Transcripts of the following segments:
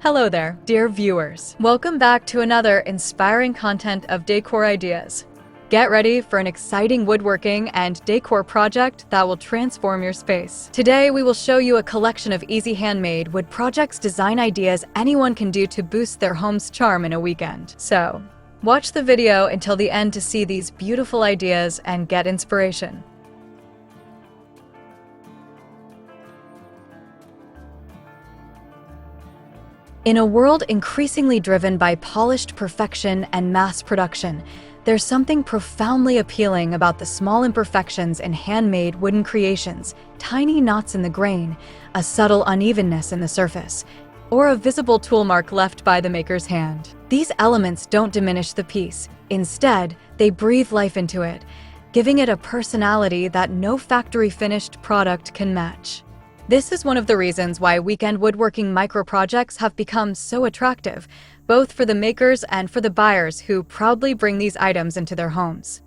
Hello there, dear viewers. Welcome back to another inspiring content of decor ideas. Get ready for an exciting woodworking and decor project that will transform your space. Today, we will show you a collection of easy handmade wood projects, design ideas anyone can do to boost their home's charm in a weekend. So, watch the video until the end to see these beautiful ideas and get inspiration. In a world increasingly driven by polished perfection and mass production, there's something profoundly appealing about the small imperfections in handmade wooden creations, tiny knots in the grain, a subtle unevenness in the surface, or a visible tool mark left by the maker's hand. These elements don't diminish the piece. Instead, they breathe life into it, giving it a personality that no factory-finished product can match. This is one of the reasons why weekend woodworking micro-projects have become so attractive, both for the makers and for the buyers who proudly bring these items into their homes.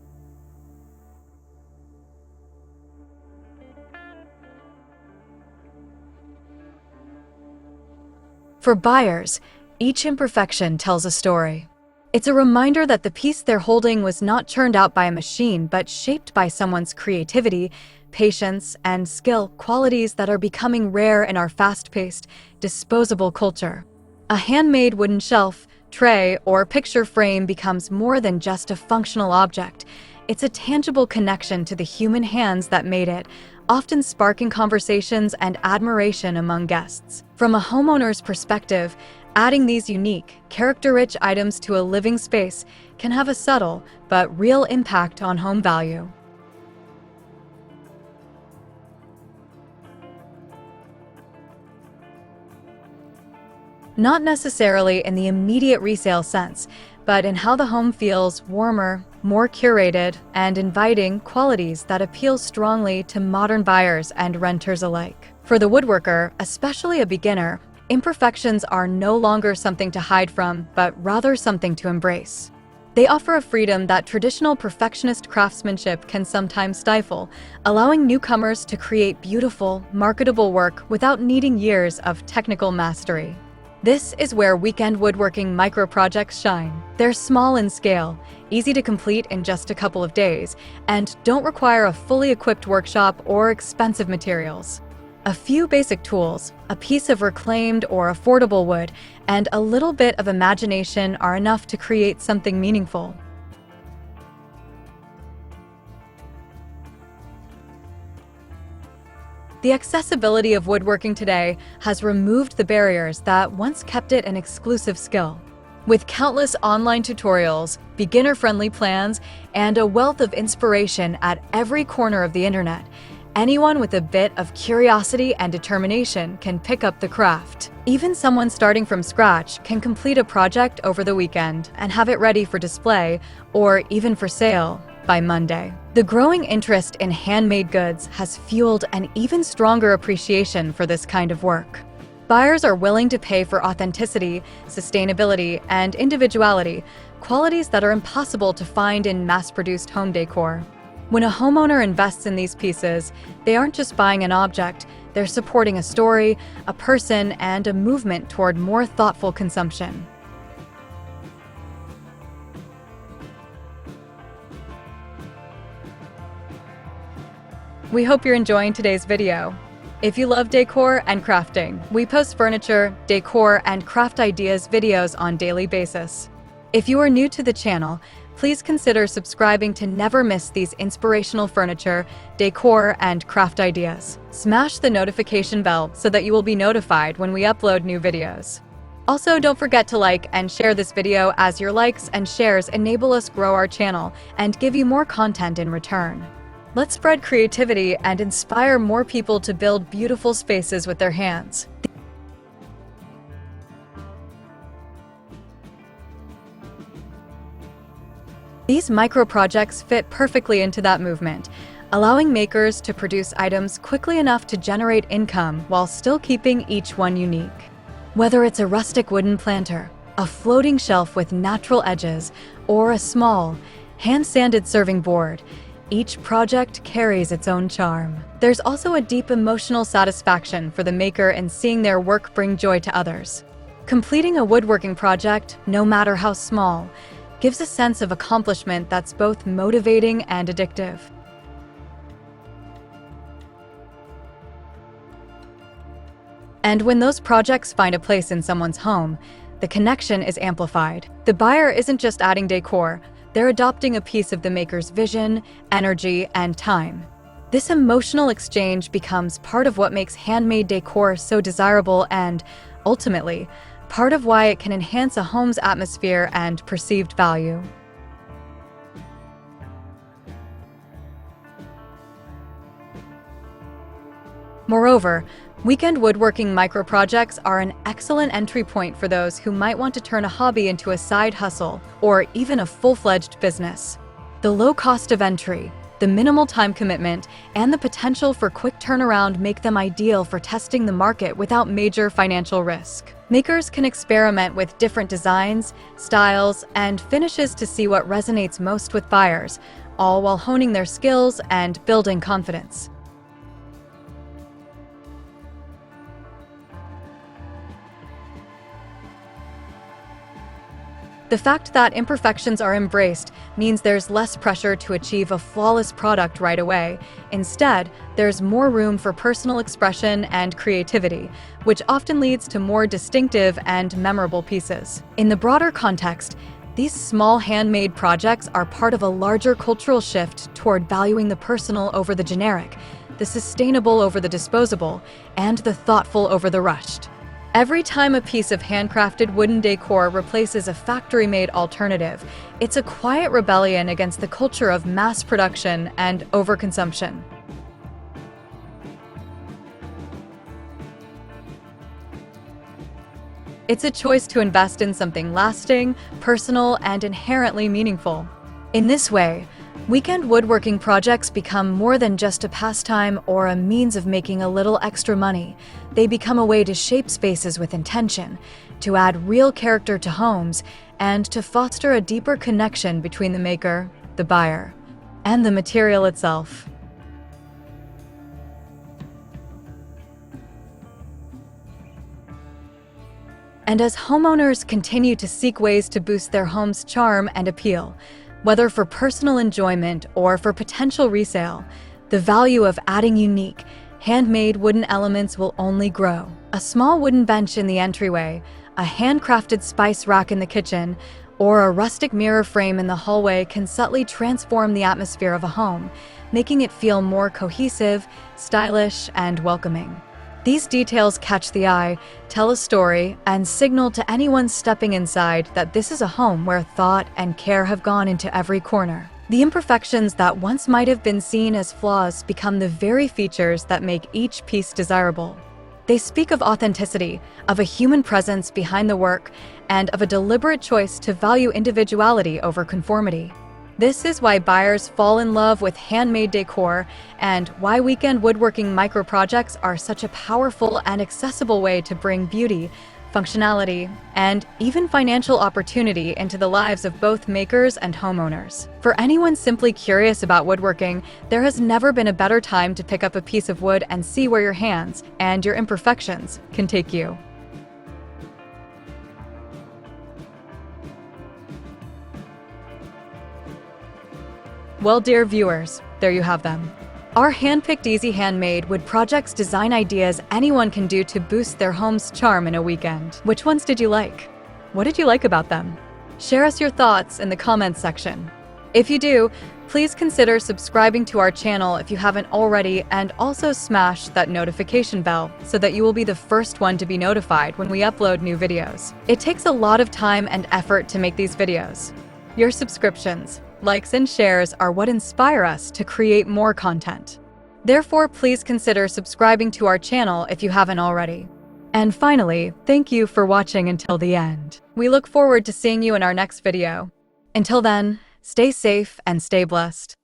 For buyers, each imperfection tells a story. It's a reminder that the piece they're holding was not churned out by a machine, but shaped by someone's creativity, patience, and skill, qualities that are becoming rare in our fast-paced, disposable culture. A handmade wooden shelf, tray, or picture frame becomes more than just a functional object. It's a tangible connection to the human hands that made it, often sparking conversations and admiration among guests. From a homeowner's perspective, adding these unique, character-rich items to a living space can have a subtle but real impact on home value. Not necessarily in the immediate resale sense, but in how the home feels warmer, more curated, and inviting, qualities that appeal strongly to modern buyers and renters alike. For the woodworker, especially a beginner, imperfections are no longer something to hide from, but rather something to embrace. They offer a freedom that traditional perfectionist craftsmanship can sometimes stifle, allowing newcomers to create beautiful, marketable work without needing years of technical mastery. This is where weekend woodworking micro-projects shine. They're small in scale, easy to complete in just a couple of days, and don't require a fully equipped workshop or expensive materials. A few basic tools, a piece of reclaimed or affordable wood, and a little bit of imagination are enough to create something meaningful. The accessibility of woodworking today has removed the barriers that once kept it an exclusive skill. With countless online tutorials, beginner-friendly plans, and a wealth of inspiration at every corner of the internet, anyone with a bit of curiosity and determination can pick up the craft. Even someone starting from scratch can complete a project over the weekend and have it ready for display or even for sale by Monday. The growing interest in handmade goods has fueled an even stronger appreciation for this kind of work. Buyers are willing to pay for authenticity, sustainability, and individuality, qualities that are impossible to find in mass-produced home decor. When a homeowner invests in these pieces, they aren't just buying an object, they're supporting a story, a person, and a movement toward more thoughtful consumption. We hope you're enjoying today's video. If you love decor and crafting, we post furniture, decor, and craft ideas videos on a daily basis. If you are new to the channel, please consider subscribing to never miss these inspirational furniture, decor, and craft ideas. Smash the notification bell so that you will be notified when we upload new videos. Also, don't forget to like and share this video, as your likes and shares enable us grow our channel and give you more content in return. Let's spread creativity and inspire more people to build beautiful spaces with their hands. These micro-projects fit perfectly into that movement, allowing makers to produce items quickly enough to generate income while still keeping each one unique. Whether it's a rustic wooden planter, a floating shelf with natural edges, or a small, hand-sanded serving board, each project carries its own charm. There's also a deep emotional satisfaction for the maker in seeing their work bring joy to others. Completing a woodworking project, no matter how small, gives a sense of accomplishment that's both motivating and addictive. And when those projects find a place in someone's home, the connection is amplified. The buyer isn't just adding decor, they're adopting a piece of the maker's vision, energy, and time. This emotional exchange becomes part of what makes handmade decor so desirable and, ultimately, part of why it can enhance a home's atmosphere and perceived value. Moreover, weekend woodworking micro-projects are an excellent entry point for those who might want to turn a hobby into a side hustle or even a full-fledged business. The low cost of entry, the minimal time commitment, and the potential for quick turnaround make them ideal for testing the market without major financial risk. Makers can experiment with different designs, styles, and finishes to see what resonates most with buyers, all while honing their skills and building confidence. The fact that imperfections are embraced means there's less pressure to achieve a flawless product right away. Instead, there's more room for personal expression and creativity, which often leads to more distinctive and memorable pieces. In the broader context, these small handmade projects are part of a larger cultural shift toward valuing the personal over the generic, the sustainable over the disposable, and the thoughtful over the rushed. Every time a piece of handcrafted wooden decor replaces a factory-made alternative, it's a quiet rebellion against the culture of mass production and overconsumption. It's a choice to invest in something lasting, personal, and inherently meaningful. In this way, weekend woodworking projects become more than just a pastime or a means of making a little extra money. They become a way to shape spaces with intention, to add real character to homes, and to foster a deeper connection between the maker, the buyer, and the material itself. And as homeowners continue to seek ways to boost their home's charm and appeal, whether for personal enjoyment or for potential resale, the value of adding unique, handmade wooden elements will only grow. A small wooden bench in the entryway, a handcrafted spice rack in the kitchen, or a rustic mirror frame in the hallway can subtly transform the atmosphere of a home, making it feel more cohesive, stylish, and welcoming. These details catch the eye, tell a story, and signal to anyone stepping inside that this is a home where thought and care have gone into every corner. The imperfections that once might have been seen as flaws become the very features that make each piece desirable. They speak of authenticity, of a human presence behind the work, and of a deliberate choice to value individuality over conformity. This is why buyers fall in love with handmade decor and why weekend woodworking micro-projects are such a powerful and accessible way to bring beauty, functionality, and even financial opportunity into the lives of both makers and homeowners. For anyone simply curious about woodworking, there has never been a better time to pick up a piece of wood and see where your hands and your imperfections can take you. Well, dear viewers, there you have them. Our hand-picked easy handmade wood projects design ideas anyone can do to boost their home's charm in a weekend. Which ones did you like? What did you like about them? Share us your thoughts in the comments section. If you do, please consider subscribing to our channel if you haven't already, and also smash that notification bell so that you will be the first one to be notified when we upload new videos. It takes a lot of time and effort to make these videos. Your subscriptions, likes, and shares are what inspire us to create more content. Therefore, please consider subscribing to our channel if you haven't already. And finally, thank you for watching until the end. We look forward to seeing you in our next video. Until then, stay safe and stay blessed.